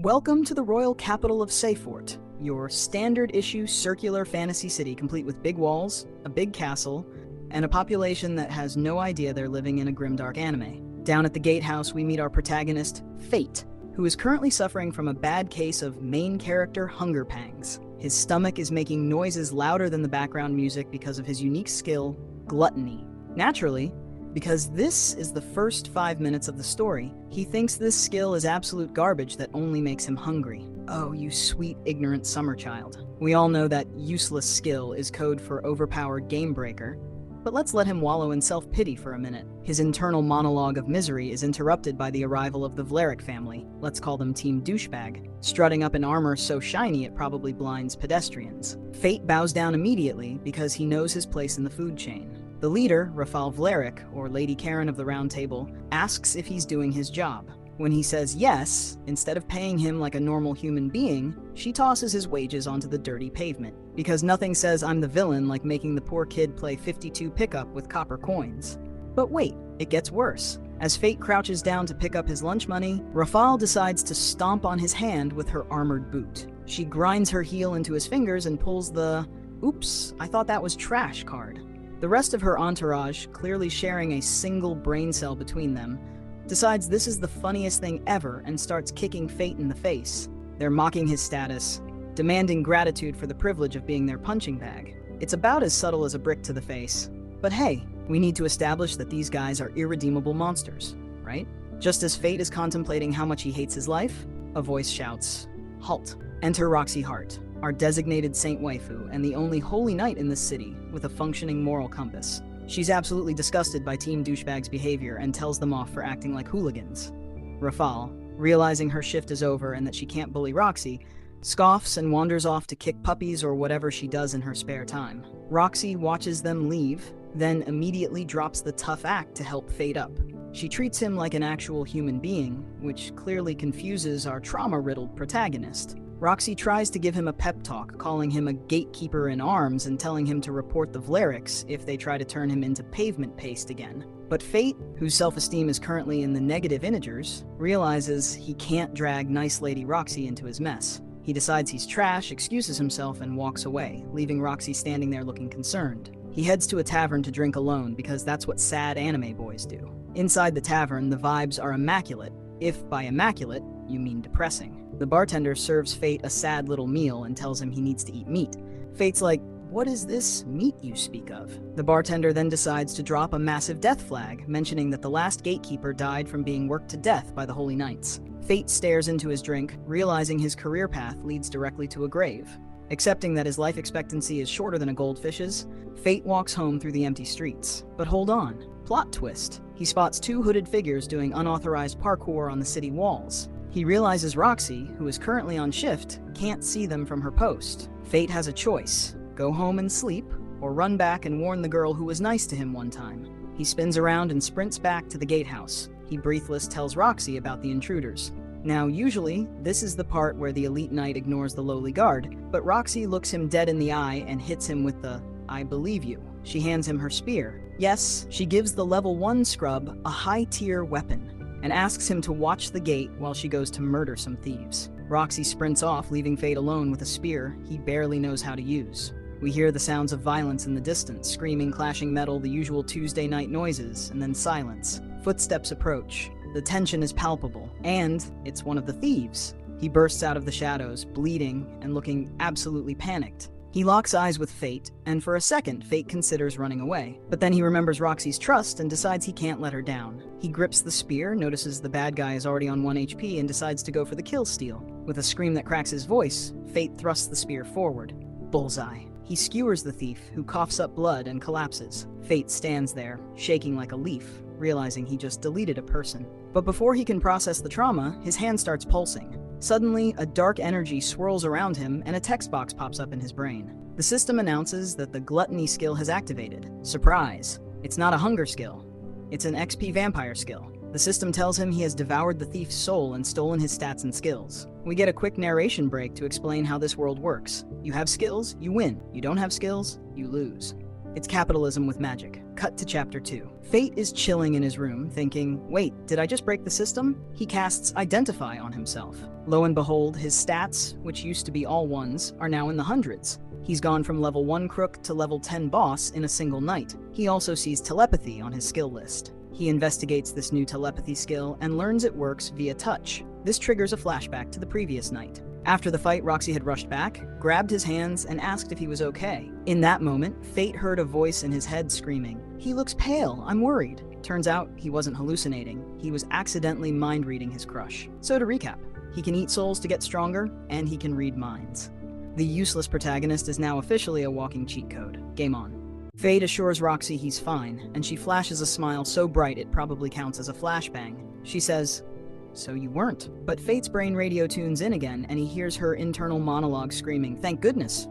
Welcome to the royal capital of Seyfort, your standard issue circular fantasy city complete with big walls, a big castle, and a population that has no idea they're living in a grimdark anime. Down at the gatehouse, we meet our protagonist, Fate, who is currently suffering from a bad case of main character hunger pangs. His stomach is making noises louder than the background music because of his unique skill, gluttony. Naturally, because this is the first 5 minutes of the story, he thinks this skill is absolute garbage that only makes him hungry. Oh, you sweet, ignorant summer child. We all know that useless skill is code for overpowered game breaker, but let's let him wallow in self-pity for a minute. His internal monologue of misery is interrupted by the arrival of the Vlerick family, let's call them Team Douchebag, strutting up in armor so shiny it probably blinds pedestrians. Fate bows down immediately because he knows his place in the food chain. The leader, Rafal Vlerick, or Lady Karen of the Round Table, asks if he's doing his job. When he says yes, instead of paying him like a normal human being, she tosses his wages onto the dirty pavement. Because nothing says I'm the villain like making the poor kid play 52 pickup with copper coins. But wait, it gets worse. As Fate crouches down to pick up his lunch money, Rafal decides to stomp on his hand with her armored boot. She grinds her heel into his fingers and pulls the, "Oops, I thought that was trash" card. The rest of her entourage, clearly sharing a single brain cell between them, decides this is the funniest thing ever and starts kicking Fate in the face. They're mocking his status, demanding gratitude for the privilege of being their punching bag. It's about as subtle as a brick to the face. But hey, we need to establish that these guys are irredeemable monsters, right? Just as Fate is contemplating how much he hates his life, a voice shouts, "Halt." Enter Roxy Hart, our designated saint waifu and the only holy knight in this city with a functioning moral compass. She's absolutely disgusted by Team Douchebag's behavior and tells them off for acting like hooligans. Rafal, realizing her shift is over and that she can't bully Roxy, scoffs and wanders off to kick puppies or whatever she does in her spare time. Roxy watches them leave, then immediately drops the tough act to help Fate up. She treats him like an actual human being, which clearly confuses our trauma-riddled protagonist. Roxy tries to give him a pep talk, calling him a gatekeeper in arms and telling him to report the Vlericks if they try to turn him into pavement paste again. But Fate, whose self-esteem is currently in the negative integers, realizes he can't drag nice lady Roxy into his mess. He decides he's trash, excuses himself, and walks away, leaving Roxy standing there looking concerned. He heads to a tavern to drink alone because that's what sad anime boys do. Inside the tavern, the vibes are immaculate, if by immaculate, you mean depressing. The bartender serves Fate a sad little meal and tells him he needs to eat meat. Fate's like, "What is this meat you speak of?" The bartender then decides to drop a massive death flag, mentioning that the last gatekeeper died from being worked to death by the Holy Knights. Fate stares into his drink, realizing his career path leads directly to a grave. Accepting that his life expectancy is shorter than a goldfish's, Fate walks home through the empty streets. But hold on. Plot twist. He spots two hooded figures doing unauthorized parkour on the city walls. He realizes Roxy, who is currently on shift, can't see them from her post. Fate has a choice: go home and sleep, or run back and warn the girl who was nice to him one time. He spins around and sprints back to the gatehouse. He breathless tells Roxy about the intruders. Now, usually, this is the part where the elite knight ignores the lowly guard, but Roxy looks him dead in the eye and hits him with the, "I believe you." She hands him her spear. Yes, she gives the level 1 scrub a high-tier weapon, and asks him to watch the gate while she goes to murder some thieves. Roxy sprints off, leaving Fate alone with a spear he barely knows how to use. We hear the sounds of violence in the distance, screaming, clashing metal, the usual Tuesday night noises, and then silence. Footsteps approach. The tension is palpable, and it's one of the thieves. He bursts out of the shadows, bleeding and looking absolutely panicked. He locks eyes with Fate, and for a second, Fate considers running away. But then he remembers Roxy's trust and decides he can't let her down. He grips the spear, notices the bad guy is already on 1 HP, and decides to go for the kill steal. With a scream that cracks his voice, Fate thrusts the spear forward. Bullseye. He skewers the thief, who coughs up blood and collapses. Fate stands there, shaking like a leaf, realizing he just deleted a person. But before he can process the trauma, his hand starts pulsing. Suddenly, a dark energy swirls around him and a text box pops up in his brain. The system announces that the gluttony skill has activated. Surprise! It's not a hunger skill. It's an XP vampire skill. The system tells him he has devoured the thief's soul and stolen his stats and skills. We get a quick narration break to explain how this world works. You have skills, you win. You don't have skills, you lose. It's capitalism with magic. Cut to chapter 2. Fate is chilling in his room, thinking, wait, did I just break the system? He casts Identify on himself. Lo and behold, his stats, which used to be all ones, are now in the hundreds. He's gone from level 1 crook to level 10 boss in a single night. He also sees telepathy on his skill list. He investigates this new telepathy skill and learns it works via touch. This triggers a flashback to the previous night. After the fight, Roxy had rushed back, grabbed his hands, and asked if he was okay. In that moment, Fate heard a voice in his head screaming, "He looks pale, I'm worried." Turns out, he wasn't hallucinating. He was accidentally mind-reading his crush. So to recap, he can eat souls to get stronger, and he can read minds. The useless protagonist is now officially a walking cheat code. Game on. Fate assures Roxy he's fine, and she flashes a smile so bright it probably counts as a flashbang. She says, "So you weren't." But Fate's brain radio tunes in again, and he hears her internal monologue screaming, "Thank goodness."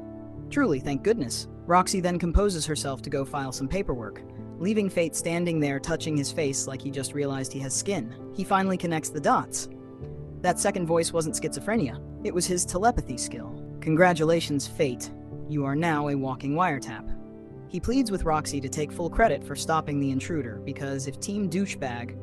Truly, thank goodness. Roxy then composes herself to go file some paperwork, leaving Fate standing there touching his face like he just realized he has skin. He finally connects the dots. That second voice wasn't schizophrenia. It was his telepathy skill. Congratulations, Fate. You are now a walking wiretap. He pleads with Roxy to take full credit for stopping the intruder, because if Team Douchebag,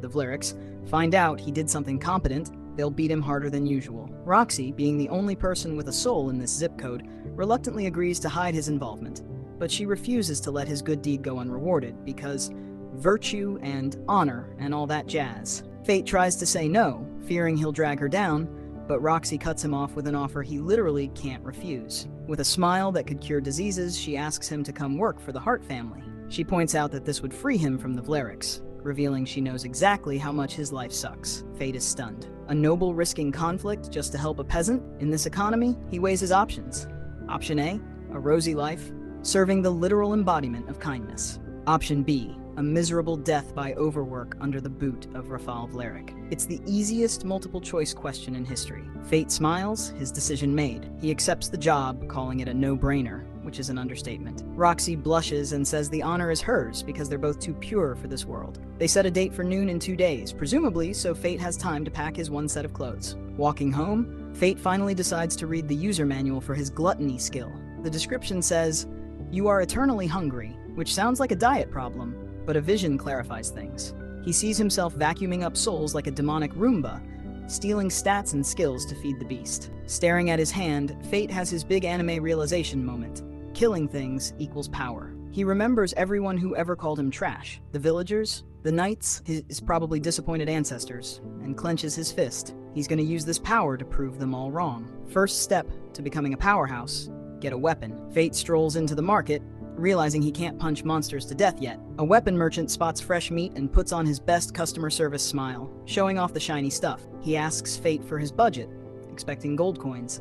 the Vlerics, find out he did something competent, they'll beat him harder than usual. Roxy, being the only person with a soul in this zip code, reluctantly agrees to hide his involvement, but she refuses to let his good deed go unrewarded, because virtue and honor and all that jazz. Fate tries to say no, fearing he'll drag her down, but Roxy cuts him off with an offer he literally can't refuse. With a smile that could cure diseases, she asks him to come work for the Hart family. She points out that this would free him from the Vlerics, revealing she knows exactly how much his life sucks. Fate is stunned. A noble risking conflict just to help a peasant? In this economy, he weighs his options. Option A, a rosy life, serving the literal embodiment of kindness. Option B, a miserable death by overwork under the boot of Rafal Vlerick. It's the easiest multiple choice question in history. Fate smiles, his decision made. He accepts the job, calling it a no-brainer, which is an understatement. Roxy blushes and says the honor is hers because they're both too pure for this world. They set a date for noon in 2 days, presumably so Fate has time to pack his one set of clothes. Walking home, Fate finally decides to read the user manual for his gluttony skill. The description says, "You are eternally hungry," which sounds like a diet problem, but a vision clarifies things. He sees himself vacuuming up souls like a demonic Roomba, stealing stats and skills to feed the beast. Staring at his hand, Fate has his big anime realization moment. Killing things equals power. He remembers everyone who ever called him trash. The villagers, the knights, his probably disappointed ancestors, and clenches his fist. He's going to use this power to prove them all wrong. First step to becoming a powerhouse, get a weapon. Fate strolls into the market, realizing he can't punch monsters to death yet. A weapon merchant spots fresh meat and puts on his best customer service smile, showing off the shiny stuff. He asks Fate for his budget, expecting gold coins.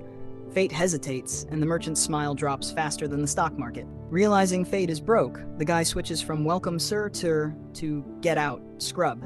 Fate hesitates, and the merchant's smile drops faster than the stock market. Realizing Fate is broke, the guy switches from "welcome sir" to "get out, scrub."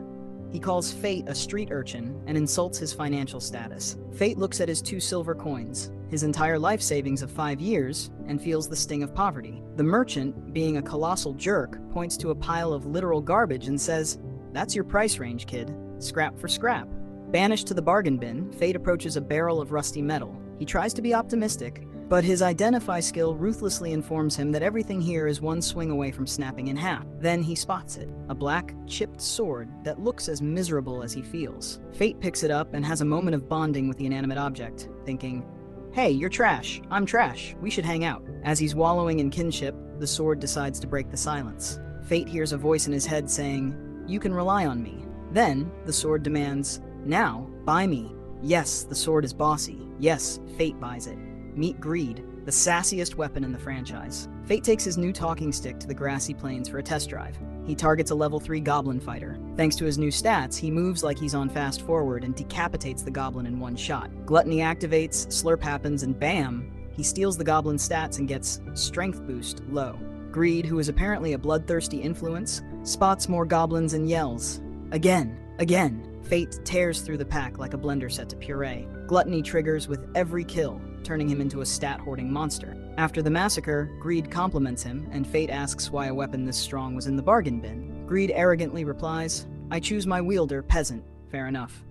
He calls Fate a street urchin and insults his financial status. Fate looks at his 2 silver coins, his entire life savings of 5 years, and feels the sting of poverty. The merchant, being a colossal jerk, points to a pile of literal garbage and says, "That's your price range, kid. Scrap for scrap." Banished to the bargain bin, Fate approaches a barrel of rusty metal. He tries to be optimistic, but his Identify skill ruthlessly informs him that everything here is one swing away from snapping in half. Then he spots it, a black, chipped sword that looks as miserable as he feels. Fate picks it up and has a moment of bonding with the inanimate object, thinking, "Hey, you're trash. I'm trash. We should hang out." As he's wallowing in kinship, the sword decides to break the silence. Fate hears a voice in his head saying, "You can rely on me." Then, the sword demands, "Now, buy me." Yes, the sword is bossy. Yes, Fate buys it. Meet Greed, the sassiest weapon in the franchise. Fate takes his new talking stick to the grassy plains for a test drive. He targets a level 3 goblin fighter. Thanks to his new stats, he moves like he's on fast forward and decapitates the goblin in one shot. Gluttony activates, slurp happens, and bam! He steals the goblin's stats and gets strength boost low. Greed, who is apparently a bloodthirsty influence, spots more goblins and yells, "Again! Again!" Fate tears through the pack like a blender set to puree. Gluttony triggers with every kill, turning him into a stat-hoarding monster. After the massacre, Greed compliments him, and Fate asks why a weapon this strong was in the bargain bin. Greed arrogantly replies, "I choose my wielder, peasant." Fair enough.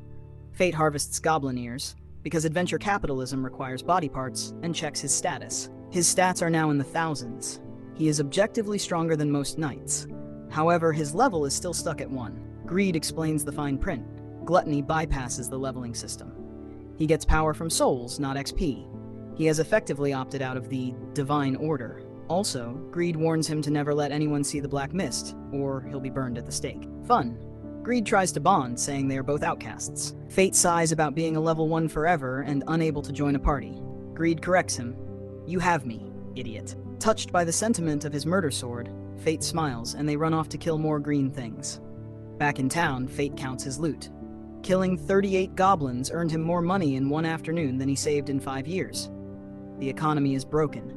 Fate harvests goblin ears, because adventure capitalism requires body parts, and checks his status. His stats are now in the thousands. He is objectively stronger than most knights. However, his level is still stuck at 1. Greed explains the fine print. Gluttony bypasses the leveling system. He gets power from souls, not XP. He has effectively opted out of the divine order. Also, Greed warns him to never let anyone see the black mist, or he'll be burned at the stake. Fun. Greed tries to bond, saying they are both outcasts. Fate sighs about being a level 1 forever and unable to join a party. Greed corrects him. "You have me, idiot." Touched by the sentiment of his murder sword, Fate smiles and they run off to kill more green things. Back in town, Fate counts his loot. Killing 38 goblins earned him more money in 1 afternoon than he saved in 5 years. The economy is broken.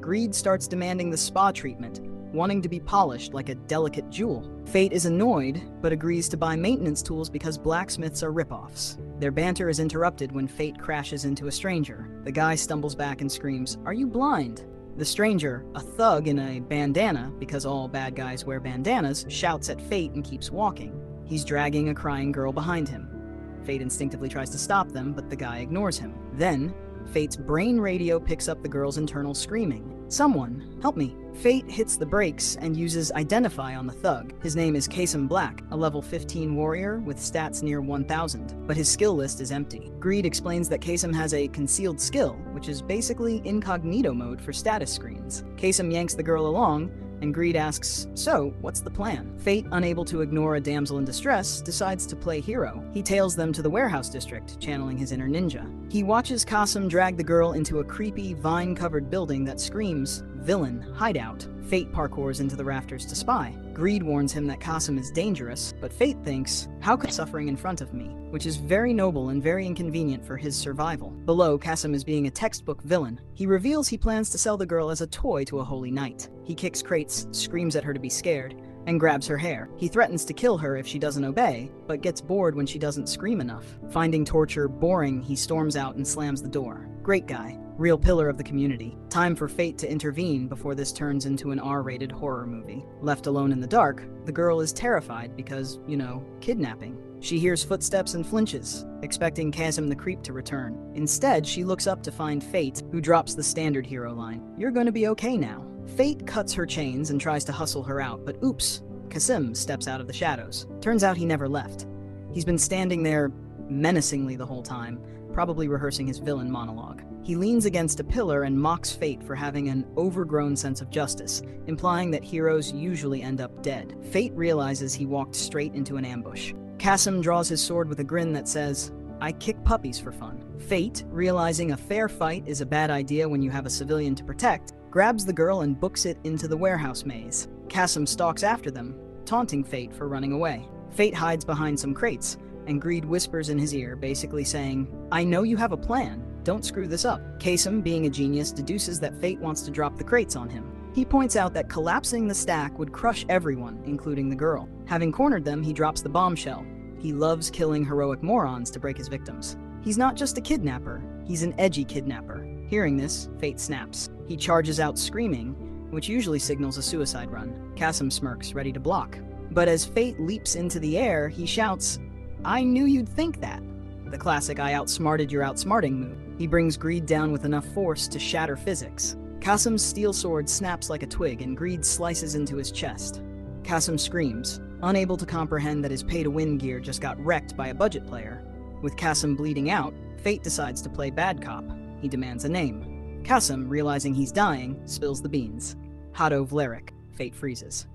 Greed starts demanding the spa treatment, wanting to be polished like a delicate jewel. Fate is annoyed, but agrees to buy maintenance tools because blacksmiths are ripoffs. Their banter is interrupted when Fate crashes into a stranger. The guy stumbles back and screams, "Are you blind?" The stranger, a thug in a bandana, because all bad guys wear bandanas, shouts at Fate and keeps walking. He's dragging a crying girl behind him. Fate instinctively tries to stop them, but the guy ignores him. Then, Fate's brain radio picks up the girl's internal screaming. "Someone, help me." Fate hits the brakes and uses Identify on the thug. His name is Kasem Black, a level 15 warrior with stats near 1000, but his skill list is empty. Greed explains that Kasem has a concealed skill, which is basically incognito mode for status screens. Kasem yanks the girl along, and Greed asks, "So, what's the plan?" Fate, unable to ignore a damsel in distress, decides to play hero. He tails them to the warehouse district, channeling his inner ninja. He watches Kasem drag the girl into a creepy, vine-covered building that screams, "Villain, hideout." Fate parkours into the rafters to spy. Greed warns him that Kasem is dangerous, but Fate thinks, "How could suffering in front of me?" Which is very noble and very inconvenient for his survival. Below, Kasem is being a textbook villain. He reveals he plans to sell the girl as a toy to a holy knight. He kicks crates, screams at her to be scared, and grabs her hair. He threatens to kill her if she doesn't obey, but gets bored when she doesn't scream enough. Finding torture boring, he storms out and slams the door. Great guy. Real pillar of the community. Time for Fate to intervene before this turns into an R-rated horror movie. Left alone in the dark, the girl is terrified because, kidnapping. She hears footsteps and flinches, expecting Kasem the Creep to return. Instead, she looks up to find Fate, who drops the standard hero line, "You're gonna be okay now." Fate cuts her chains and tries to hustle her out, but oops, Kasem steps out of the shadows. Turns out he never left. He's been standing there menacingly the whole time, probably rehearsing his villain monologue. He leans against a pillar and mocks Fate for having an overgrown sense of justice, implying that heroes usually end up dead. Fate realizes he walked straight into an ambush. Kasem draws his sword with a grin that says, "I kick puppies for fun." Fate, realizing a fair fight is a bad idea when you have a civilian to protect, grabs the girl and books it into the warehouse maze. Kasem stalks after them, taunting Fate for running away. Fate hides behind some crates, and Greed whispers in his ear, basically saying, "I know you have a plan. Don't screw this up." Kasem, being a genius, deduces that Fate wants to drop the crates on him. He points out that collapsing the stack would crush everyone, including the girl. Having cornered them, he drops the bombshell. He loves killing heroic morons to break his victims. He's not just a kidnapper, he's an edgy kidnapper. Hearing this, Fate snaps. He charges out screaming, which usually signals a suicide run. Kasem smirks, ready to block. But as Fate leaps into the air, he shouts, "I knew you'd think that." The classic "I outsmarted your outsmarting" move. He brings Greed down with enough force to shatter physics. Kasem's steel sword snaps like a twig and Greed slices into his chest. Kasem screams, unable to comprehend that his pay-to-win gear just got wrecked by a budget player. With Kasem bleeding out, Fate decides to play bad cop. He demands a name. Kasem, realizing he's dying, spills the beans. Hado Vlerick. Fate freezes.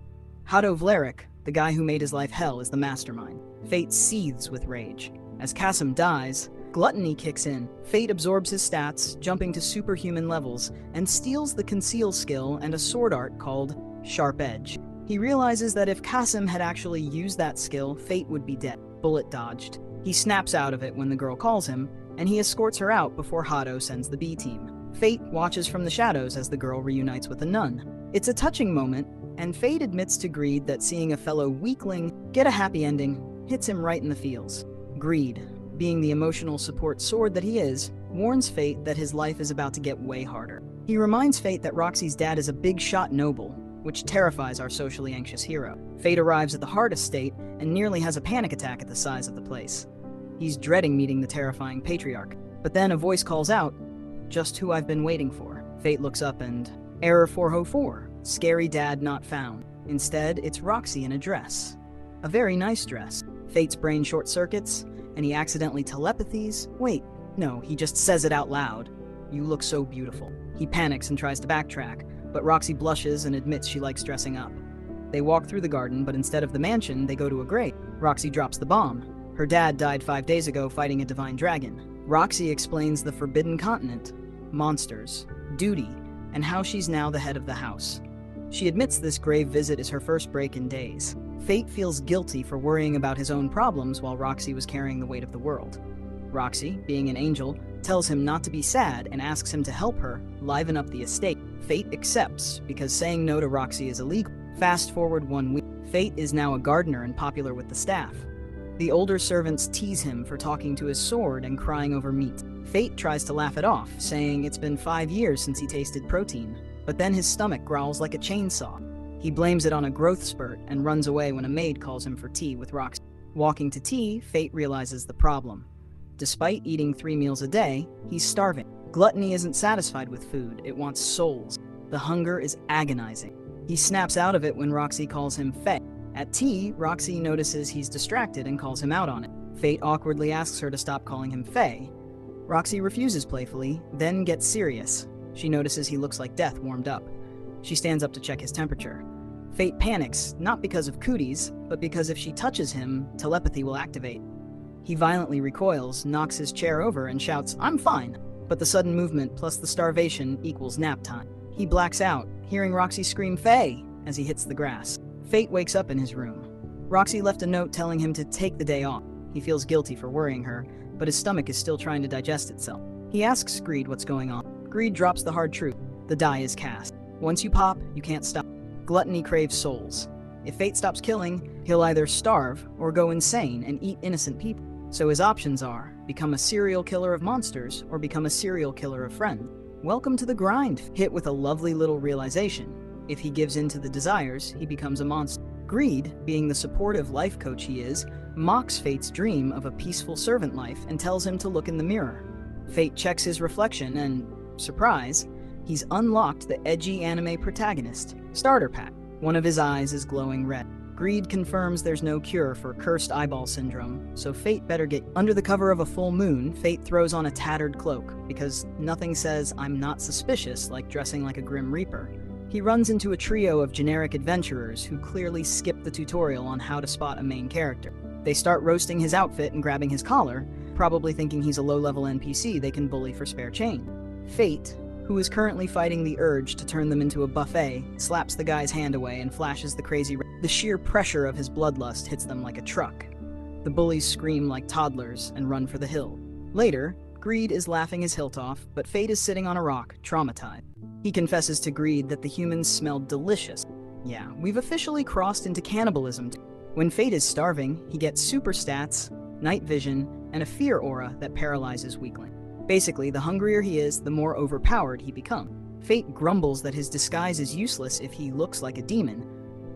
Hado Vlerick, the guy who made his life hell, is the mastermind. Fate seethes with rage. As Kasem dies, gluttony kicks in. Fate absorbs his stats, jumping to superhuman levels, and steals the conceal skill and a sword art called Sharp Edge. He realizes that if Kasem had actually used that skill, Fate would be dead. Bullet dodged. He snaps out of it when the girl calls him, and he escorts her out before Hado sends the B-team. Fate watches from the shadows as the girl reunites with a nun. It's a touching moment, and Fate admits to Greed that seeing a fellow weakling get a happy ending hits him right in the feels. Greed, being the emotional support sword that he is, warns Fate that his life is about to get way harder. He reminds Fate that Roxy's dad is a big-shot noble, which terrifies our socially anxious hero. Fate arrives at the heart estate and nearly has a panic attack at the size of the place. He's dreading meeting the terrifying patriarch, but then a voice calls out, "Just who I've been waiting for." Fate looks up and, "Error 404. Scary dad not found. Instead, it's Roxy in a dress. A very nice dress. Fate's brain short circuits, and he accidentally telepathies. Wait, no, he just says it out loud. You look so beautiful. He panics and tries to backtrack, but Roxy blushes and admits she likes dressing up. They walk through the garden, but instead of the mansion, they go to a grave. Roxy drops the bomb. Her dad died 5 days ago fighting a divine dragon. Roxy explains the forbidden continent, monsters, duty, and how she's now the head of the house. She admits this grave visit is her first break in days. Fate feels guilty for worrying about his own problems while Roxy was carrying the weight of the world. Roxy, being an angel, tells him not to be sad and asks him to help her liven up the estate. Fate accepts, because saying no to Roxy is illegal. Fast forward 1 week. Fate is now a gardener and popular with the staff. The older servants tease him for talking to his sword and crying over meat. Fate tries to laugh it off, saying it's been 5 years since he tasted protein, but then his stomach growls like a chainsaw. He blames it on a growth spurt and runs away when a maid calls him for tea with Roxy. Walking to tea, Fate realizes the problem. Despite eating 3 meals a day, he's starving. Gluttony isn't satisfied with food, it wants souls. The hunger is agonizing. He snaps out of it when Roxy calls him Fae. At tea, Roxy notices he's distracted and calls him out on it. Fate awkwardly asks her to stop calling him Fae. Roxy refuses playfully, then gets serious. She notices he looks like death warmed up. She stands up to check his temperature. Fate panics, not because of cooties, but because if she touches him, telepathy will activate. He violently recoils, knocks his chair over, and shouts, "I'm fine!" But the sudden movement plus the starvation equals nap time. He blacks out, hearing Roxy scream Fae as he hits the grass. Fate wakes up in his room. Roxy left a note telling him to take the day off. He feels guilty for worrying her, but his stomach is still trying to digest itself. He asks Greed what's going on. Greed drops the hard truth. The die is cast. Once you pop, you can't stop. Gluttony craves souls. If Fate stops killing, he'll either starve or go insane and eat innocent people. So his options are, become a serial killer of monsters or become a serial killer of friends. Welcome to the grind, hit with a lovely little realization. If he gives in to the desires, he becomes a monster. Greed, being the supportive life coach he is, mocks Fate's dream of a peaceful servant life and tells him to look in the mirror. Fate checks his reflection and, surprise, he's unlocked the edgy anime protagonist, Starter Pack. One of his eyes is glowing red. Greed confirms there's no cure for cursed eyeball syndrome, so Fate better get under the cover of a full moon. Fate throws on a tattered cloak, because nothing says I'm not suspicious like dressing like a Grim Reaper. He runs into a trio of generic adventurers who clearly skipped the tutorial on how to spot a main character. They start roasting his outfit and grabbing his collar, probably thinking he's a low-level NPC they can bully for spare change. Fate, who is currently fighting the urge to turn them into a buffet, slaps the guy's hand away and flashes the crazy The sheer pressure of his bloodlust hits them like a truck. The bullies scream like toddlers and run for the hill. Later, Greed is laughing his hilt off, but Fate is sitting on a rock, traumatized. He confesses to Greed that the humans smelled delicious. Yeah, we've officially crossed into cannibalism. When Fate is starving, he gets super stats, night vision, and a fear aura that paralyzes weaklings. Basically, the hungrier he is, the more overpowered he becomes. Fate grumbles that his disguise is useless if he looks like a demon,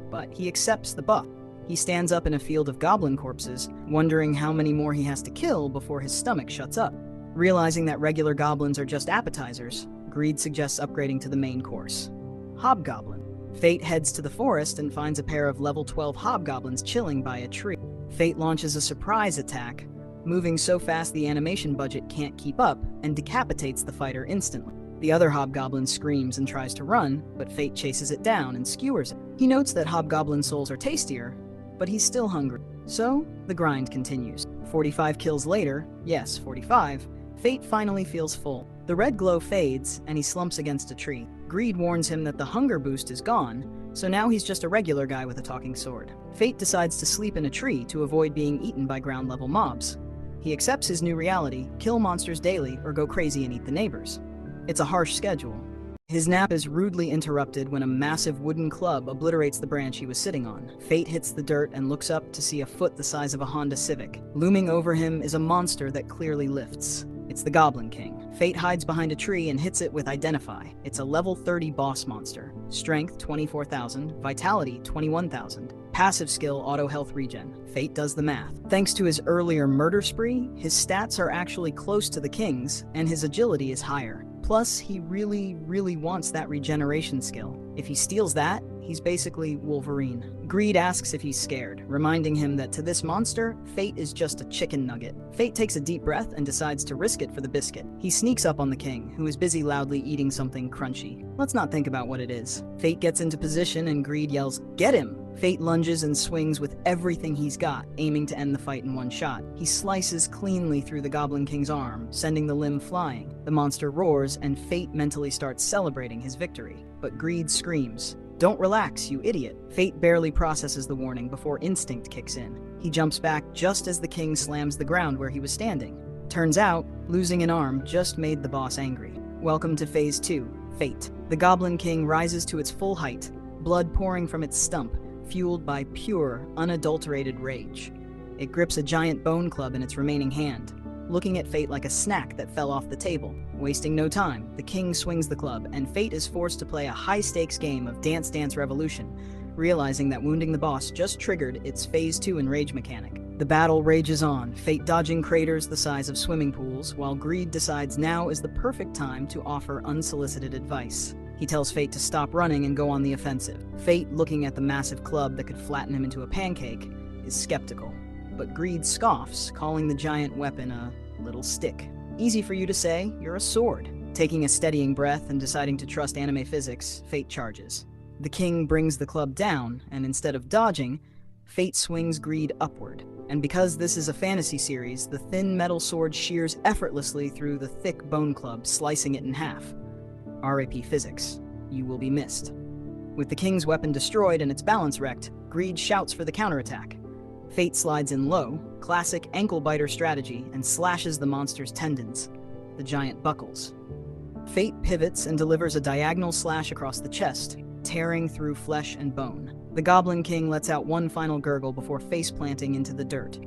but he accepts the buff. He stands up in a field of goblin corpses, wondering how many more he has to kill before his stomach shuts up. Realizing that regular goblins are just appetizers, Greed suggests upgrading to the main course. Hobgoblin. Fate heads to the forest and finds a pair of level 12 hobgoblins chilling by a tree. Fate launches a surprise attack, moving so fast the animation budget can't keep up, and decapitates the fighter instantly. The other hobgoblin screams and tries to run, but Fate chases it down and skewers it. He notes that hobgoblin souls are tastier, but he's still hungry. So, the grind continues. 45 kills later, yes, 45, Fate finally feels full. The red glow fades, and he slumps against a tree. Greed warns him that the hunger boost is gone, so now he's just a regular guy with a talking sword. Fate decides to sleep in a tree to avoid being eaten by ground-level mobs. He accepts his new reality, kill monsters daily, or go crazy and eat the neighbors. It's a harsh schedule. His nap is rudely interrupted when a massive wooden club obliterates the branch he was sitting on. Fate hits the dirt and looks up to see a foot the size of a Honda Civic. Looming over him is a monster that clearly lifts. It's the Goblin King. Fate hides behind a tree and hits it with Identify. It's a level 30 boss monster. Strength 24,000, Vitality 21,000. Passive skill Auto Health Regen. Fate does the math. Thanks to his earlier murder spree, his stats are actually close to the King's, and his agility is higher. Plus, he really wants that regeneration skill. If he steals that, he's basically Wolverine. Greed asks if he's scared, reminding him that to this monster, fate is just a chicken nugget. Fate takes a deep breath and decides to risk it for the biscuit. He sneaks up on the king, who is busy loudly eating something crunchy. Let's not think about what it is. Fate gets into position and Greed yells, "Get him!" Fate lunges and swings with everything he's got, aiming to end the fight in one shot. He slices cleanly through the Goblin King's arm, sending the limb flying. The monster roars, and Fate mentally starts celebrating his victory. But Greed screams, "Don't relax, you idiot." Fate barely processes the warning before instinct kicks in. He jumps back just as the king slams the ground where he was standing. Turns out, losing an arm just made the boss angry. Welcome to Phase 2, Fate. The Goblin King rises to its full height, blood pouring from its stump, fueled by pure, unadulterated rage. It grips a giant bone club in its remaining hand, looking at Fate like a snack that fell off the table. Wasting no time, the king swings the club, and Fate is forced to play a high-stakes game of Dance Dance Revolution, realizing that wounding the boss just triggered its Phase 2 enrage mechanic. The battle rages on, Fate dodging craters the size of swimming pools, while Greed decides now is the perfect time to offer unsolicited advice. He tells Fate to stop running and go on the offensive. Fate, looking at the massive club that could flatten him into a pancake, is skeptical. But Greed scoffs, calling the giant weapon a little stick. Easy for you to say, you're a sword. Taking a steadying breath and deciding to trust anime physics, Fate charges. The king brings the club down, and instead of dodging, Fate swings Greed upward. And because this is a fantasy series, the thin metal sword shears effortlessly through the thick bone club, slicing it in half. RAP physics. You will be missed. With the king's weapon destroyed and its balance wrecked, Greed shouts for the counterattack. Fate slides in low, classic ankle-biter strategy, and slashes the monster's tendons. The giant buckles. Fate pivots and delivers a diagonal slash across the chest, tearing through flesh and bone. The Goblin King lets out one final gurgle before face-planting into the dirt.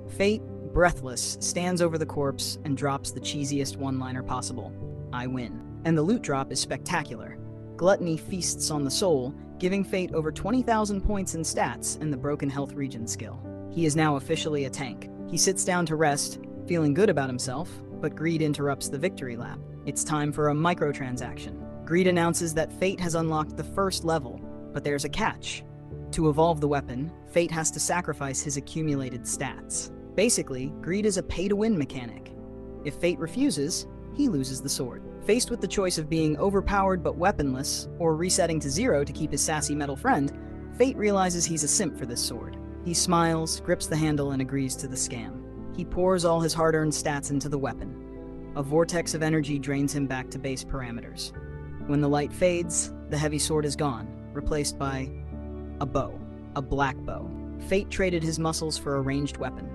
Fate, breathless, stands over the corpse and drops the cheesiest one-liner possible. I win. And the loot drop is spectacular. Gluttony feasts on the soul, giving Fate over 20,000 points in stats and the broken health regen skill. He is now officially a tank. He sits down to rest, feeling good about himself, but Greed interrupts the victory lap. It's time for a microtransaction. Greed announces that Fate has unlocked the first level, but there's a catch. To evolve the weapon, Fate has to sacrifice his accumulated stats. Basically, Greed is a pay-to-win mechanic. If Fate refuses, he loses the sword. Faced with the choice of being overpowered but weaponless, or resetting to 0 to keep his sassy metal friend, Fate realizes he's a simp for this sword. He smiles, grips the handle, and agrees to the scam. He pours all his hard-earned stats into the weapon. A vortex of energy drains him back to base parameters. When the light fades, the heavy sword is gone, replaced by a bow, a black bow. Fate traded his muscles for a ranged weapon.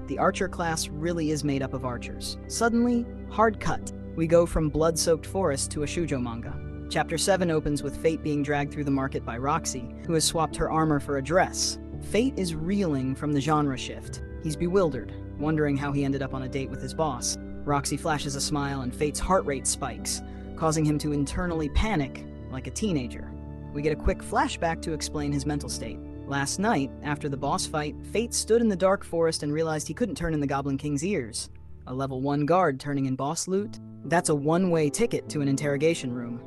The archer class really is made up of archers. Suddenly, hard cut. We go from blood-soaked forest to a shoujo manga. Chapter 7 opens with Fate being dragged through the market by Roxy, who has swapped her armor for a dress. Fate is reeling from the genre shift. He's bewildered, wondering how he ended up on a date with his boss. Roxy flashes a smile and Fate's heart rate spikes, causing him to internally panic like a teenager. We get a quick flashback to explain his mental state. Last night, after the boss fight, Fate stood in the dark forest and realized he couldn't turn in the Goblin King's ears. A level 1 guard turning in boss loot? That's a one-way ticket to an interrogation room.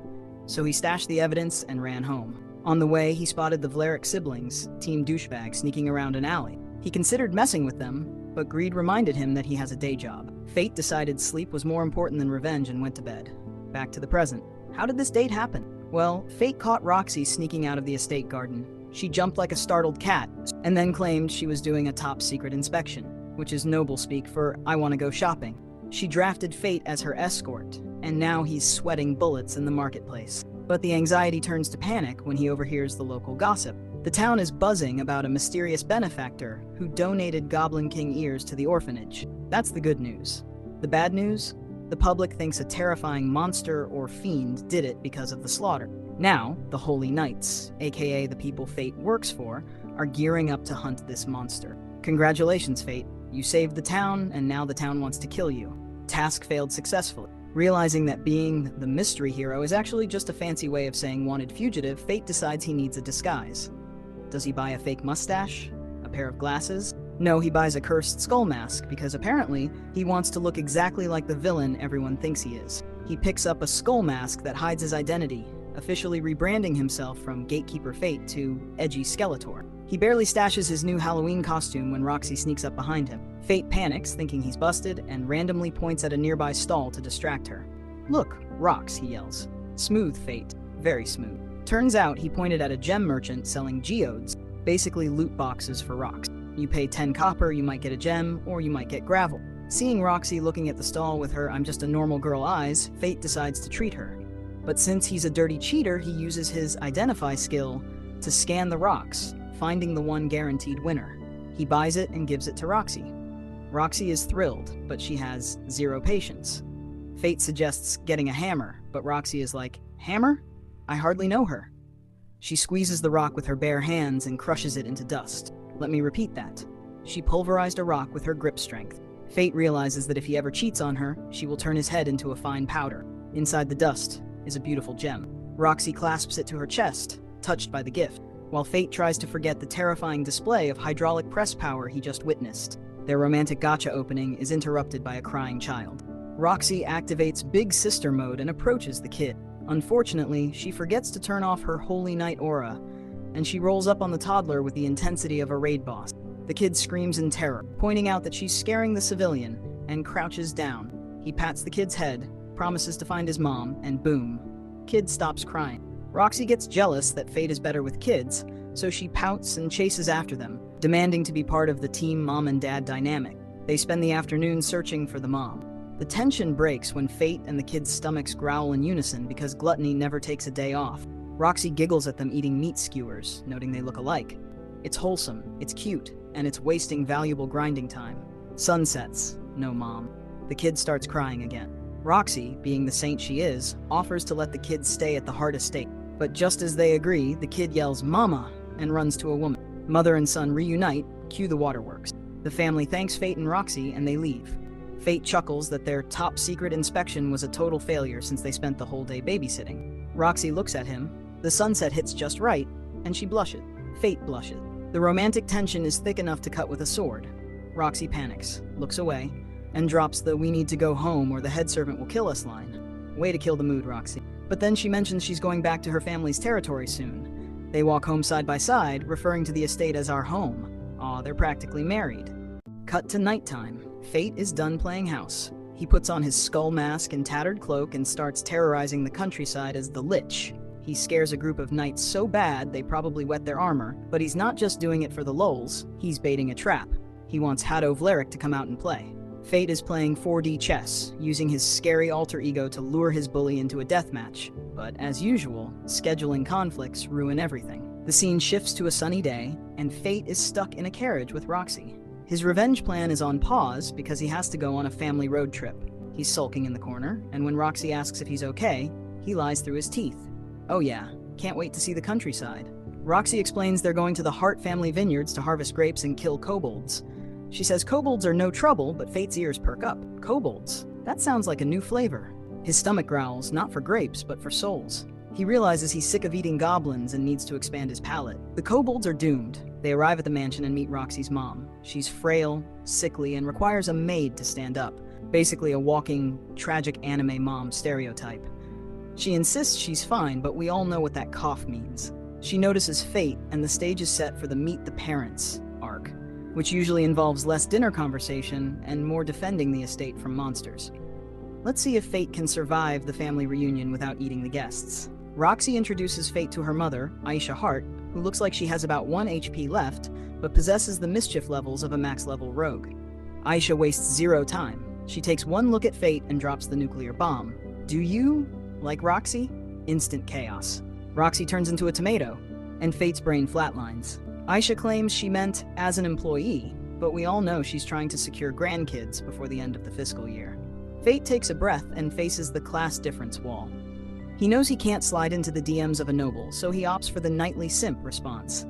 So he stashed the evidence and ran home. On the way, he spotted the Vlaric siblings, Team Douchebag, sneaking around an alley. He considered messing with them, but Greed reminded him that he has a day job. Fate decided sleep was more important than revenge and went to bed. Back to the present. How did this date happen? Well, Fate caught Roxy sneaking out of the estate garden. She jumped like a startled cat, and then claimed she was doing a top-secret inspection, which is noble speak for, I want to go shopping. She drafted Fate as her escort, and now he's sweating bullets in the marketplace. But the anxiety turns to panic when he overhears the local gossip. The town is buzzing about a mysterious benefactor who donated Goblin King ears to the orphanage. That's the good news. The bad news? The public thinks a terrifying monster or fiend did it because of the slaughter. Now, the Holy Knights, aka the people Fate works for, are gearing up to hunt this monster. Congratulations, Fate. You saved the town, and now the town wants to kill you. Task failed successfully. Realizing that being the mystery hero is actually just a fancy way of saying wanted fugitive, Fate decides he needs a disguise. Does he buy a fake mustache? A pair of glasses? No, he buys a cursed skull mask, because apparently, he wants to look exactly like the villain everyone thinks he is. He picks up a skull mask that hides his identity, officially rebranding himself from Gatekeeper Fate to Edgy Skeletor. He barely stashes his new Halloween costume when Roxy sneaks up behind him. Fate panics, thinking he's busted, and randomly points at a nearby stall to distract her. "Look, rocks," he yells. "Smooth, Fate. Very smooth." Turns out he pointed at a gem merchant selling geodes, basically loot boxes for rocks. You pay 10 copper, you might get a gem, or you might get gravel. Seeing Roxy looking at the stall with her "I'm just a normal girl" eyes, Fate decides to treat her. But since he's a dirty cheater, he uses his Identify skill to scan the rocks, finding the one guaranteed winner. He buys it and gives it to Roxy. Roxy is thrilled, but she has zero patience. Fate suggests getting a hammer, but Roxy is like, "Hammer? I hardly know her." She squeezes the rock with her bare hands and crushes it into dust. Let me repeat that. She pulverized a rock with her grip strength. Fate realizes that if he ever cheats on her, she will turn his head into a fine powder. Inside the dust is a beautiful gem. Roxy clasps it to her chest, touched by the gift, while Fate tries to forget the terrifying display of hydraulic press power he just witnessed. Their romantic gacha opening is interrupted by a crying child. Roxy activates Big Sister mode and approaches the kid. Unfortunately, she forgets to turn off her Holy Night aura, and she rolls up on the toddler with the intensity of a raid boss. The kid screams in terror, pointing out that she's scaring the civilian, and crouches down. He pats the kid's head, promises to find his mom, and boom, kid stops crying. Roxy gets jealous that Fate is better with kids, so she pouts and chases after them, demanding to be part of the team mom and dad dynamic. They spend the afternoon searching for the mom. The tension breaks when Fate and the kid's stomachs growl in unison because gluttony never takes a day off. Roxy giggles at them eating meat skewers, noting they look alike. It's wholesome, it's cute, and it's wasting valuable grinding time. Sun sets. No mom. The kid starts crying again. Roxy, being the saint she is, offers to let the kid stay at the Heart Estate. But just as they agree, the kid yells "Mama!" and runs to a woman. Mother and son reunite, cue the waterworks. The family thanks Fate and Roxy, and they leave. Fate chuckles that their top-secret inspection was a total failure since they spent the whole day babysitting. Roxy looks at him, the sunset hits just right, and she blushes. Fate blushes. The romantic tension is thick enough to cut with a sword. Roxy panics, looks away, and drops the "we need to go home or the head servant will kill us" line. Way to kill the mood, Roxy. But then she mentions she's going back to her family's territory soon. They walk home side by side, referring to the estate as "our home." Aw, they're practically married. Cut to nighttime. Fate is done playing house. He puts on his skull mask and tattered cloak and starts terrorizing the countryside as the Lich. He scares a group of knights so bad they probably wet their armor, but he's not just doing it for the lulz, he's baiting a trap. He wants Haddo Vlerick to come out and play. Fate is playing 4D chess, using his scary alter ego to lure his bully into a deathmatch. But as usual, scheduling conflicts ruin everything. The scene shifts to a sunny day, and Fate is stuck in a carriage with Roxy. His revenge plan is on pause because he has to go on a family road trip. He's sulking in the corner, and when Roxy asks if he's okay, he lies through his teeth. "Oh yeah, can't wait to see the countryside." Roxy explains they're going to the Hart family vineyards to harvest grapes and kill kobolds. She says kobolds are no trouble, but Fate's ears perk up. Kobolds? That sounds like a new flavor. His stomach growls, not for grapes, but for souls. He realizes he's sick of eating goblins and needs to expand his palate. The kobolds are doomed. They arrive at the mansion and meet Roxy's mom. She's frail, sickly, and requires a maid to stand up. Basically a walking, tragic anime mom stereotype. She insists she's fine, but we all know what that cough means. She notices Fate, and the stage is set for the Meet the Parents arc, which usually involves less dinner conversation and more defending the estate from monsters. Let's see if Fate can survive the family reunion without eating the guests. Roxy introduces Fate to her mother, Aisha Hart, who looks like she has about 1 HP left, but possesses the mischief levels of a max-level rogue. Aisha wastes zero time. She takes one look at Fate and drops the nuclear bomb. Do you like Roxy? Instant chaos. Roxy turns into a tomato, and Fate's brain flatlines. Aisha claims she meant as an employee, but we all know she's trying to secure grandkids before the end of the fiscal year. Fate takes a breath and faces the class difference wall. He knows he can't slide into the DMs of a noble, so he opts for the knightly simp response.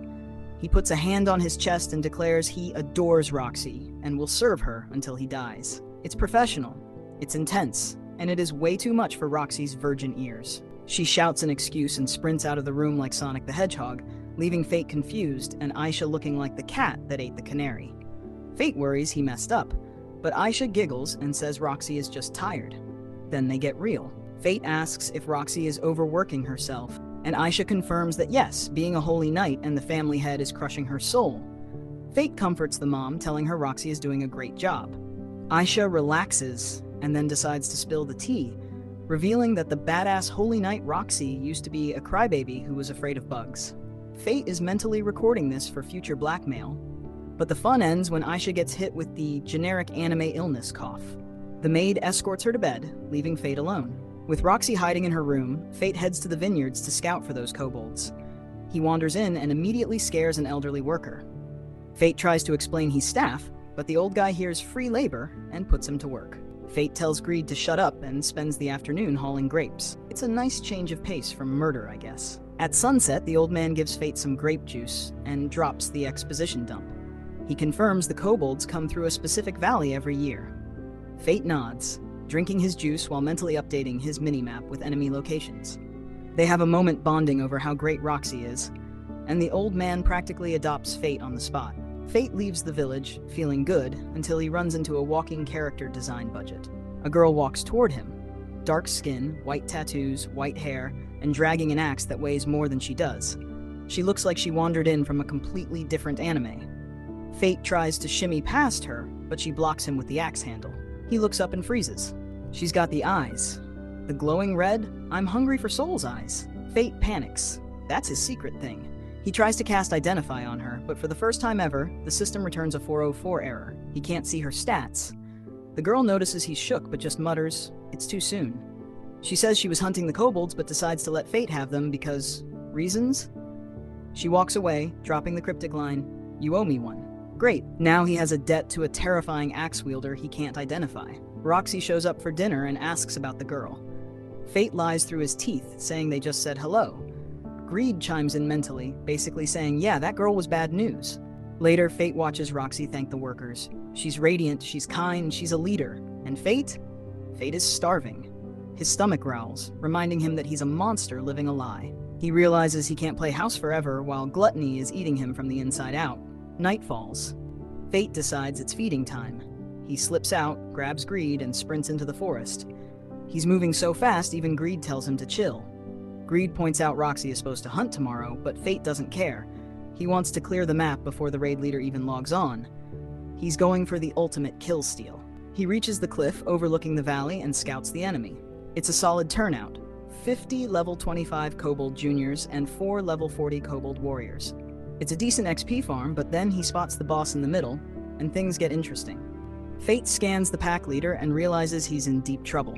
He puts a hand on his chest and declares he adores Roxy and will serve her until he dies. It's professional, it's intense, and it is way too much for Roxy's virgin ears. She shouts an excuse and sprints out of the room like Sonic the Hedgehog, leaving Fate confused and Aisha looking like the cat that ate the canary. Fate worries he messed up, but Aisha giggles and says Roxy is just tired. Then they get real. Fate asks if Roxy is overworking herself, and Aisha confirms that yes, being a holy knight and the family head is crushing her soul. Fate comforts the mom, telling her Roxy is doing a great job. Aisha relaxes and then decides to spill the tea, revealing that the badass holy knight Roxy used to be a crybaby who was afraid of bugs. Fate is mentally recording this for future blackmail, but the fun ends when Aisha gets hit with the generic anime illness cough. The maid escorts her to bed, leaving Fate alone. With Roxy hiding in her room, Fate heads to the vineyards to scout for those kobolds. He wanders in and immediately scares an elderly worker. Fate tries to explain he's staff, but the old guy hears free labor and puts him to work. Fate tells Greed to shut up and spends the afternoon hauling grapes. It's a nice change of pace from murder, I guess. At sunset, the old man gives Fate some grape juice and drops the exposition dump. He confirms the kobolds come through a specific valley every year. Fate nods, drinking his juice while mentally updating his minimap with enemy locations. They have a moment bonding over how great Roxy is, and the old man practically adopts Fate on the spot. Fate leaves the village, feeling good, until he runs into a walking character design budget. A girl walks toward him. Dark skin, white tattoos, white hair, and dragging an axe that weighs more than she does. She looks like she wandered in from a completely different anime. Fate tries to shimmy past her, but she blocks him with the axe handle. He looks up and freezes. She's got the eyes. The glowing red, I'm hungry for soul's eyes. Fate panics. That's his secret thing. He tries to cast Identify on her, but for the first time ever, the system returns a 404 error. He can't see her stats. The girl notices he's shook, but just mutters, "It's too soon." She says she was hunting the kobolds, but decides to let Fate have them because... reasons? She walks away, dropping the cryptic line, "You owe me one." Great, now he has a debt to a terrifying axe wielder he can't identify. Roxy shows up for dinner and asks about the girl. Fate lies through his teeth, saying they just said hello. Greed chimes in mentally, basically saying, yeah, that girl was bad news. Later, Fate watches Roxy thank the workers. She's radiant, she's kind, she's a leader. And Fate? Fate is starving. His stomach growls, reminding him that he's a monster living a lie. He realizes he can't play house forever while gluttony is eating him from the inside out. Night falls. Fate decides it's feeding time. He slips out, grabs Greed, and sprints into the forest. He's moving so fast, even Greed tells him to chill. Greed points out Roxy is supposed to hunt tomorrow, but Fate doesn't care. He wants to clear the map before the raid leader even logs on. He's going for the ultimate kill steal. He reaches the cliff overlooking the valley and scouts the enemy. It's a solid turnout. 50 level 25 kobold juniors and 4 level 40 kobold warriors. It's a decent XP farm, but then he spots the boss in the middle, and things get interesting. Fate scans the pack leader and realizes he's in deep trouble.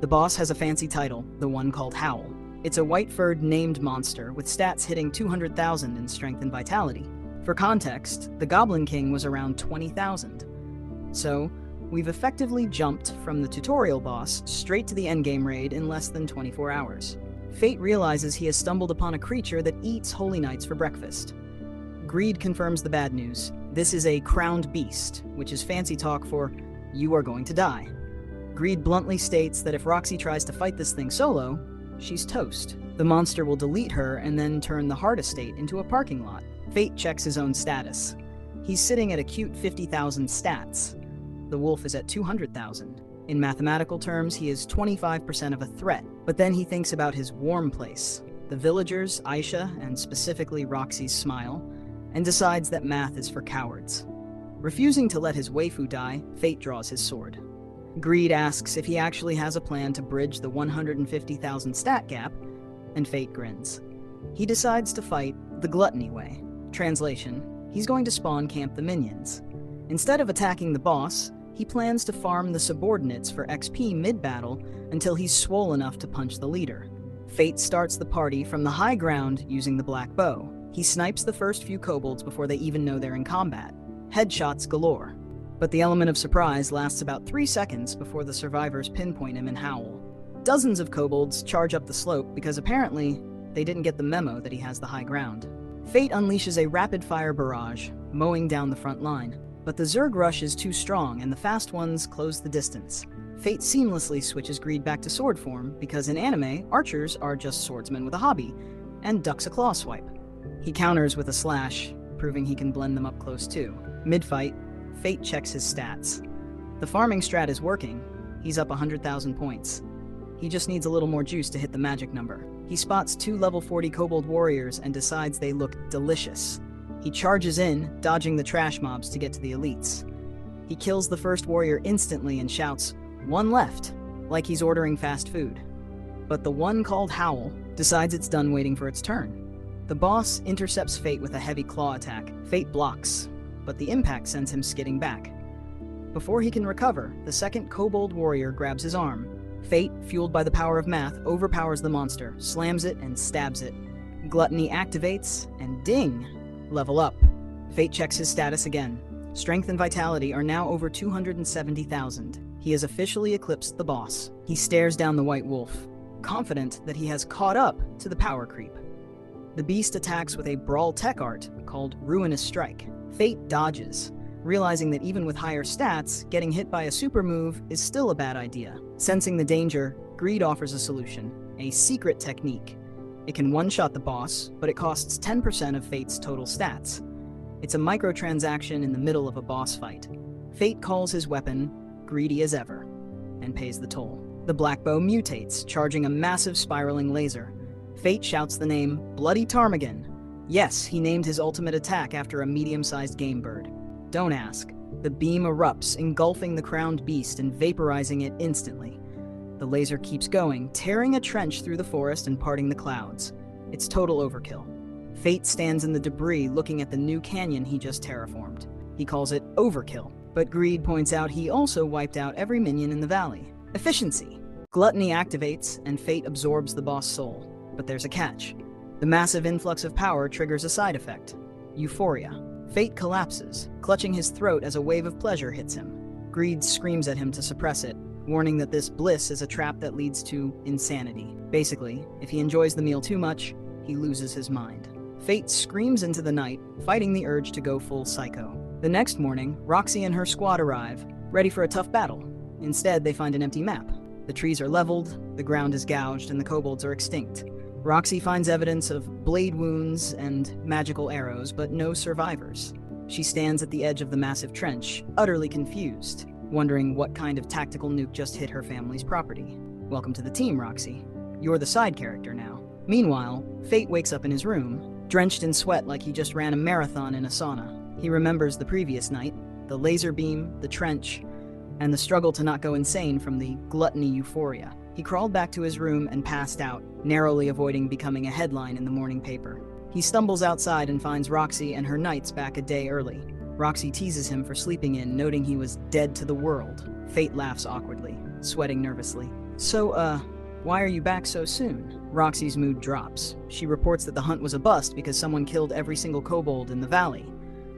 The boss has a fancy title, the one called Howl. It's a white-furred named monster with stats hitting 200,000 in strength and vitality. For context, the Goblin King was around 20,000. So, we've effectively jumped from the tutorial boss straight to the endgame raid in less than 24 hours. Fate realizes he has stumbled upon a creature that eats holy knights for breakfast. Greed confirms the bad news. This is a crowned beast, which is fancy talk for, you are going to die. Greed bluntly states that if Roxy tries to fight this thing solo, she's toast. The monster will delete her and then turn the heart estate into a parking lot. Fate checks his own status. He's sitting at a cute 50,000 stats. The wolf is at 200,000. In mathematical terms, he is 25% of a threat. But then he thinks about his warm place, the villagers, Aisha, and specifically Roxy's smile, and decides that math is for cowards. Refusing to let his waifu die, Fate draws his sword. Greed asks if he actually has a plan to bridge the 150,000 stat gap, and Fate grins. He decides to fight the gluttony way. Translation, he's going to spawn camp the minions. Instead of attacking the boss, he plans to farm the subordinates for XP mid-battle until he's swole enough to punch the leader. Fate starts the party from the high ground using the black bow. He snipes the first few kobolds before they even know they're in combat. Headshots galore. But the element of surprise lasts about 3 seconds before the survivors pinpoint him and howl. Dozens of kobolds charge up the slope because apparently they didn't get the memo that he has the high ground. Fate unleashes a rapid-fire barrage, mowing down the front line. But the Zerg rush is too strong and the fast ones close the distance. Fate seamlessly switches Greed back to sword form because in anime, archers are just swordsmen with a hobby, and ducks a claw swipe. He counters with a slash, proving he can blend them up close too. Mid-fight, Fate checks his stats. The farming strat is working. He's up 100,000 points. He just needs a little more juice to hit the magic number. He spots 2 level 40 kobold warriors and decides they look delicious. He charges in, dodging the trash mobs to get to the elites. He kills the first warrior instantly and shouts, "One left," like he's ordering fast food. But the one called Howl decides it's done waiting for its turn. The boss intercepts Fate with a heavy claw attack. Fate blocks, but the impact sends him skidding back. Before he can recover, the second kobold warrior grabs his arm. Fate, fueled by the power of math, overpowers the monster, slams it, and stabs it. Gluttony activates, and ding! Level up. Fate checks his status again. Strength and vitality are now over 270,000. He has officially eclipsed the boss. He stares down the white wolf, confident that he has caught up to the power creep. The beast attacks with a brawl tech art called Ruinous Strike. Fate dodges, realizing that even with higher stats, getting hit by a super move is still a bad idea. Sensing the danger, Greed offers a solution, a secret technique. It can one-shot the boss, but it costs 10% of Fate's total stats. It's a microtransaction in the middle of a boss fight. Fate calls his weapon greedy as ever, and pays the toll. The black bow mutates, charging a massive spiraling laser. Fate shouts the name Bloody Ptarmigan. Yes, he named his ultimate attack after a medium-sized game bird. Don't ask. The beam erupts, engulfing the crowned beast and vaporizing it instantly. The laser keeps going, tearing a trench through the forest and parting the clouds. It's total overkill. Fate stands in the debris looking at the new canyon he just terraformed. He calls it overkill, but Greed points out he also wiped out every minion in the valley. Efficiency. Gluttony activates, and Fate absorbs the boss soul. But there's a catch. The massive influx of power triggers a side effect. Euphoria. Fate collapses, clutching his throat as a wave of pleasure hits him. Greed screams at him to suppress it, warning that this bliss is a trap that leads to insanity. Basically, if he enjoys the meal too much, he loses his mind. Fate screams into the night, fighting the urge to go full psycho. The next morning, Roxy and her squad arrive, ready for a tough battle. Instead, they find an empty map. The trees are leveled, the ground is gouged, and the kobolds are extinct. Roxy finds evidence of blade wounds and magical arrows, but no survivors. She stands at the edge of the massive trench, utterly confused, wondering what kind of tactical nuke just hit her family's property. Welcome to the team, Roxy. You're the side character now. Meanwhile, Fate wakes up in his room, drenched in sweat like he just ran a marathon in a sauna. He remembers the previous night, the laser beam, the trench, and the struggle to not go insane from the gluttony euphoria. He crawled back to his room and passed out, narrowly avoiding becoming a headline in the morning paper. He stumbles outside and finds Roxy and her knights back a day early. Roxy teases him for sleeping in, noting he was dead to the world. Fate laughs awkwardly, sweating nervously. So, why are you back so soon? Roxy's mood drops. She reports that the hunt was a bust because someone killed every single kobold in the valley.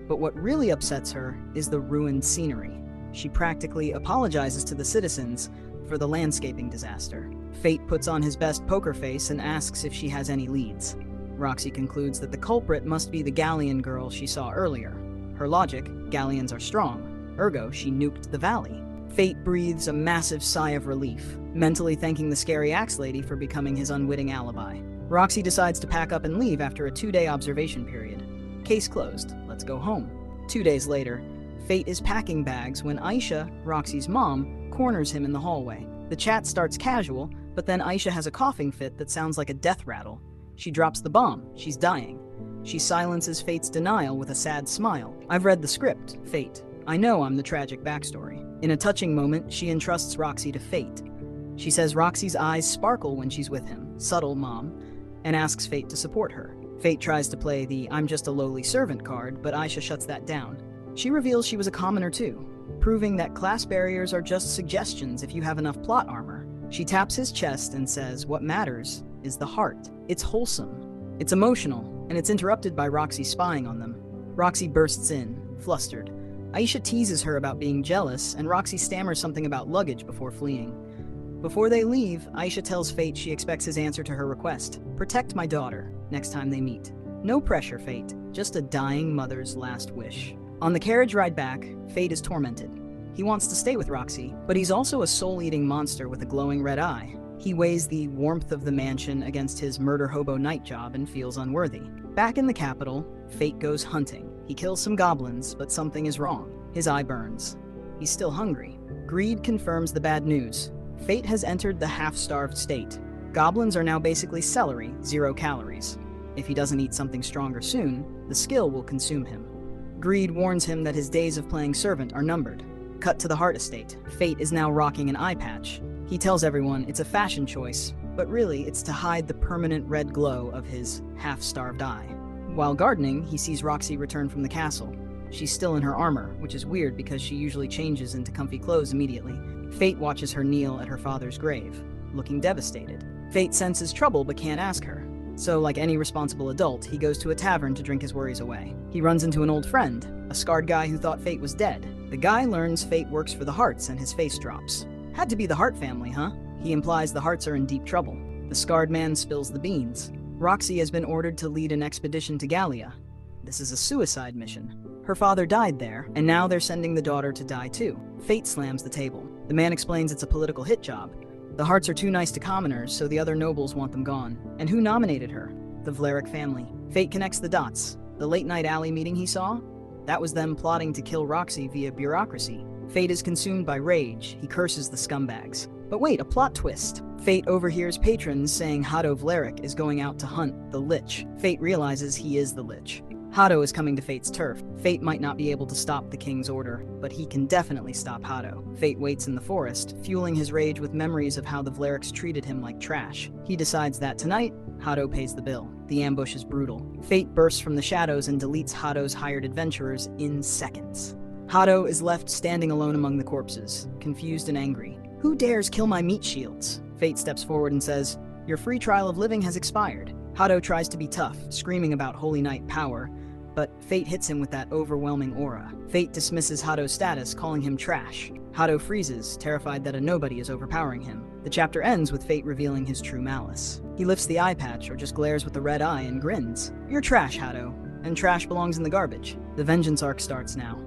But what really upsets her is the ruined scenery. She practically apologizes to the citizens for the landscaping disaster. Fate puts on his best poker face and asks if she has any leads. Roxy concludes that the culprit must be the Galleon girl she saw earlier. Her logic, Galleons are strong, ergo she nuked the valley. Fate breathes a massive sigh of relief, mentally thanking the scary axe lady for becoming his unwitting alibi. Roxy decides to pack up and leave after a 2-day observation period. Case closed, let's go home. 2 days later, Fate is packing bags when Aisha, Roxy's mom, corners him in the hallway. The chat starts casual, but then Aisha has a coughing fit that sounds like a death rattle. She drops the bomb. She's dying. She silences Fate's denial with a sad smile. I've read the script, Fate. I know I'm the tragic backstory. In a touching moment, she entrusts Roxy to Fate. She says Roxy's eyes sparkle when she's with him, subtle mom, and asks Fate to support her. Fate tries to play the I'm just a lowly servant card, but Aisha shuts that down. She reveals she was a commoner too, proving that class barriers are just suggestions if you have enough plot armor. She taps his chest and says what matters is the heart. It's wholesome, it's emotional, and it's interrupted by Roxy spying on them. Roxy bursts in, flustered. Aisha teases her about being jealous, and Roxy stammers something about luggage before fleeing. Before they leave, Aisha tells Fate she expects his answer to her request. Protect my daughter, next time they meet. No pressure, Fate, just a dying mother's last wish. On the carriage ride back, Fate is tormented. He wants to stay with Roxy, but he's also a soul-eating monster with a glowing red eye. He weighs the warmth of the mansion against his murder hobo night job and feels unworthy. Back in the capital, Fate goes hunting. He kills some goblins, but something is wrong. His eye burns. He's still hungry. Greed confirms the bad news. Fate has entered the half-starved state. Goblins are now basically celery, 0 calories. If he doesn't eat something stronger soon, the skill will consume him. Greed warns him that his days of playing servant are numbered. Cut to the Heart Estate. Fate is now rocking an eye patch. He tells everyone it's a fashion choice, but really it's to hide the permanent red glow of his half-starved eye. While gardening, he sees Roxy return from the castle. She's still in her armor, which is weird because she usually changes into comfy clothes immediately. Fate watches her kneel at her father's grave, looking devastated. Fate senses trouble but can't ask her. So, like any responsible adult, he goes to a tavern to drink his worries away. He runs into an old friend, a scarred guy who thought Fate was dead. The guy learns Fate works for the Hearts and his face drops. Had to be the Heart family, huh? He implies the Hearts are in deep trouble. The scarred man spills the beans. Roxy has been ordered to lead an expedition to Gallia. This is a suicide mission. Her father died there, and now they're sending the daughter to die too. Fate slams the table. The man explains it's a political hit job. The Hearts are too nice to commoners, so the other nobles want them gone. And who nominated her? The Vlerick family. Fate connects the dots. The late-night alley meeting he saw? That was them plotting to kill Roxy via bureaucracy. Fate is consumed by rage. He curses the scumbags. But wait, a plot twist. Fate overhears patrons saying Hado Vlerick is going out to hunt the Lich. Fate realizes he is the Lich. Hado is coming to Fate's turf. Fate might not be able to stop the king's order, but he can definitely stop Hado. Fate waits in the forest, fueling his rage with memories of how the Vlericks treated him like trash. He decides that tonight, Hado pays the bill. The ambush is brutal. Fate bursts from the shadows and deletes Hado's hired adventurers in seconds. Hado is left standing alone among the corpses, confused and angry. Who dares kill my meat shields? Fate steps forward and says, "Your free trial of living has expired." Hado tries to be tough, screaming about Holy Knight power, but Fate hits him with that overwhelming aura. Fate dismisses Hado's status, calling him trash. Hado freezes, terrified that a nobody is overpowering him. The chapter ends with Fate revealing his true malice. He lifts the eye patch or just glares with the red eye and grins. "You're trash, Hado, and trash belongs in the garbage." The vengeance arc starts now.